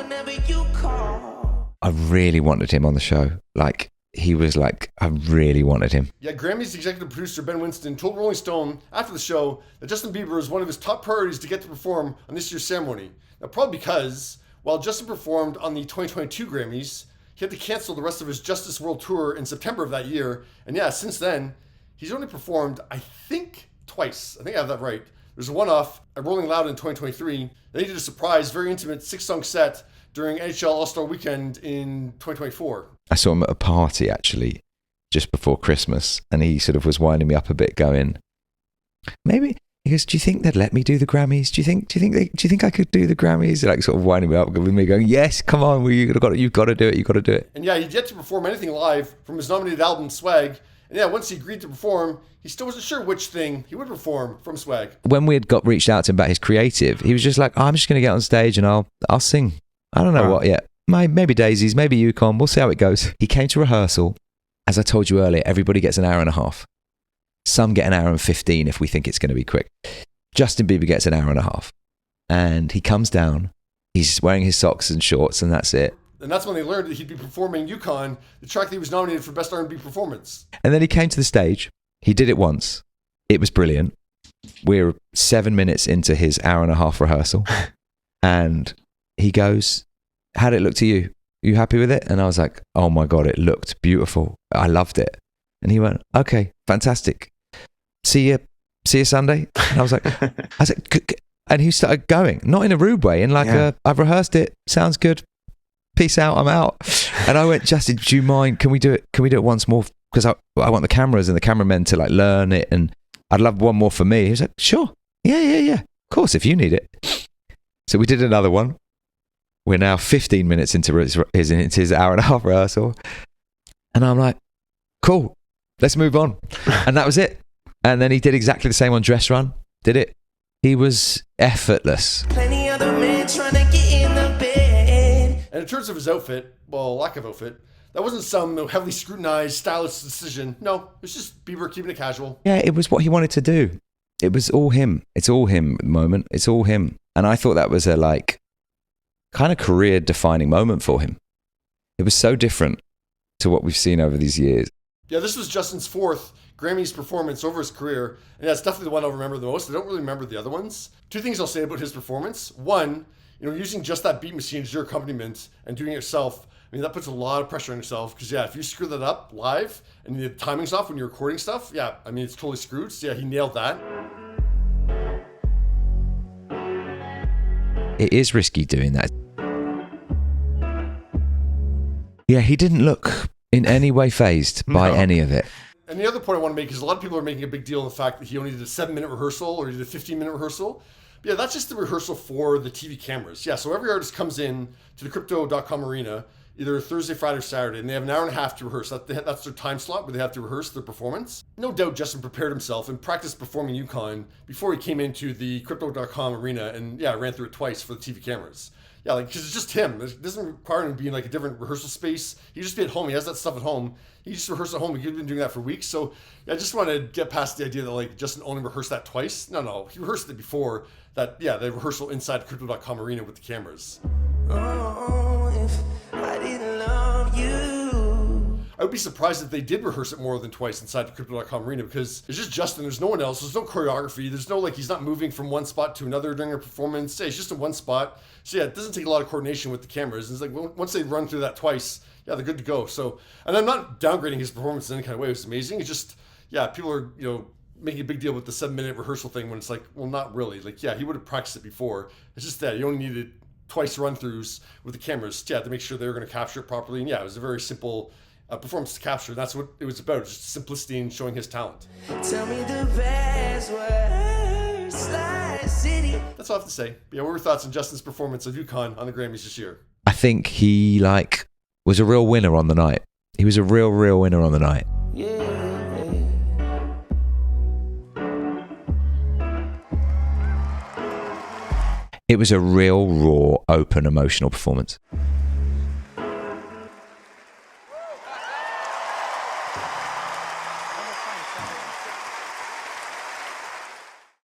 whenever you call. I really wanted him on the show. Like, he was like, I really wanted him. Yeah, Grammys executive producer Ben Winston told Rolling Stone after the show that Justin Bieber is one of his top priorities to get to perform on this year's ceremony. Now, probably because while Justin performed on the 2022 Grammys, he had to cancel the rest of his Justice World Tour in September of that year. And yeah, since then, he's only performed, I think, twice. I think I have that right. There's a one-off at Rolling Loud in 2023. Then he did a surprise, very intimate 6-song set during NHL All-Star Weekend in 2024. I saw him at a party, actually, just before Christmas, and he sort of was winding me up a bit, going, maybe, he goes, do you think they'd let me do the Grammys? Do you think I could do the Grammys? Like, sort of winding me up with me, going, yes, come on, you've got to do it. And yeah, he'd yet to perform anything live from his nominated album, Swag. And yeah, once he agreed to perform, he still wasn't sure which thing he would perform from Swag. When we had reached out to him about his creative, he was just like, I'm just going to get on stage and I'll sing. I don't know what yet. Maybe Daisies, maybe Yukon. We'll see how it goes. He came to rehearsal. As I told you earlier, everybody gets an hour and a half. Some get an hour and 15 if we think it's going to be quick. Justin Bieber gets an hour and a half. And he comes down. He's wearing his socks and shorts, and that's it. And that's when they learned that he'd be performing Yukon, the track that he was nominated for Best R&B Performance. And then he came to the stage. He did it once. It was brilliant. We're 7 minutes into his hour and a half rehearsal. And he goes, how'd it look to you? Are you happy with it? And I was like, oh my God, it looked beautiful. I loved it. And he went, okay, fantastic. See you Sunday. And I was like, and he started going, not in a rude way, in like I've rehearsed it. Sounds good. Peace out. I'm out. And I went, Justin, do you mind? Can we do it once more? Because I want the cameras and the cameramen to like learn it. And I'd love one more for me. He was like, sure. Yeah. Of course, if you need it. So we did another one. We're now 15 minutes into his hour and a half rehearsal. And I'm like, cool, let's move on. And that was it. And then he did exactly the same on Dress Run. Did it. He was effortless. Plenty other men trying to get in the bed. And in terms of his outfit, well, lack of outfit, that wasn't some heavily scrutinized stylist decision. No, it was just Bieber keeping it casual. Yeah, it was what he wanted to do. It was all him. It's all him at the moment. It's all him. And I thought that was a like kind of career-defining moment for him. It was so different to what we've seen over these years. Yeah, this was Justin's fourth Grammys performance over his career, and that's definitely the one I'll remember the most. I don't really remember the other ones. Two things I'll say about his performance. One, using just that beat machine as your accompaniment and doing it yourself, I mean, that puts a lot of pressure on yourself because, yeah, if you screw that up live and the timing's off when you're recording stuff, yeah, I mean, it's totally screwed. So, yeah, he nailed that. It is risky doing that. Yeah, he didn't look in any way fazed by any of it. And the other point I want to make is a lot of people are making a big deal of the fact that he only did a 7-minute rehearsal or he did a 15-minute rehearsal. But yeah, that's just the rehearsal for the TV cameras. Yeah, so every artist comes in to the Crypto.com arena either Thursday, Friday, or Saturday, and they have an hour and a half to rehearse. That's their time slot where they have to rehearse their performance. No doubt Justin prepared himself and practiced performing Yukon before he came into the Crypto.com arena and, yeah, ran through it twice for the TV cameras. Yeah, like, because it's just him. It doesn't require him to be in, like, a different rehearsal space. He just be at home. He has that stuff at home. He just rehearsed at home. He's been doing that for weeks. So, yeah, I just want to get past the idea that, like, Justin only rehearsed that twice. No. He rehearsed it before that, yeah, the rehearsal inside Crypto.com arena with the cameras. Oh, if I didn't love you. I would be surprised if they did rehearse it more than twice inside the Crypto.com arena because it's just Justin. There's no one else. There's no choreography. There's no, like, he's not moving from one spot to another during a performance. It's just in one spot. So, yeah, it doesn't take a lot of coordination with the cameras. It's like once they run through that twice, yeah, they're good to go. So, and I'm not downgrading his performance in any kind of way. It was amazing. It's just, yeah, people are, making a big deal with the 7-minute rehearsal thing when it's like, well, not really. Like, yeah, he would have practiced it before. It's just that you only needed twice run-throughs with the cameras, yeah, to make sure they were going to capture it properly. And yeah, it was a very simple performance to capture. That's what it was about, just simplicity and showing his talent. Tell me the best words, city. That's all I have to say. But yeah, what were your thoughts on Justin's performance of Yukon on the Grammys this year? I think he, was a real winner on the night. He was a real winner on the night. Yeah. It was a real, raw, open, emotional performance.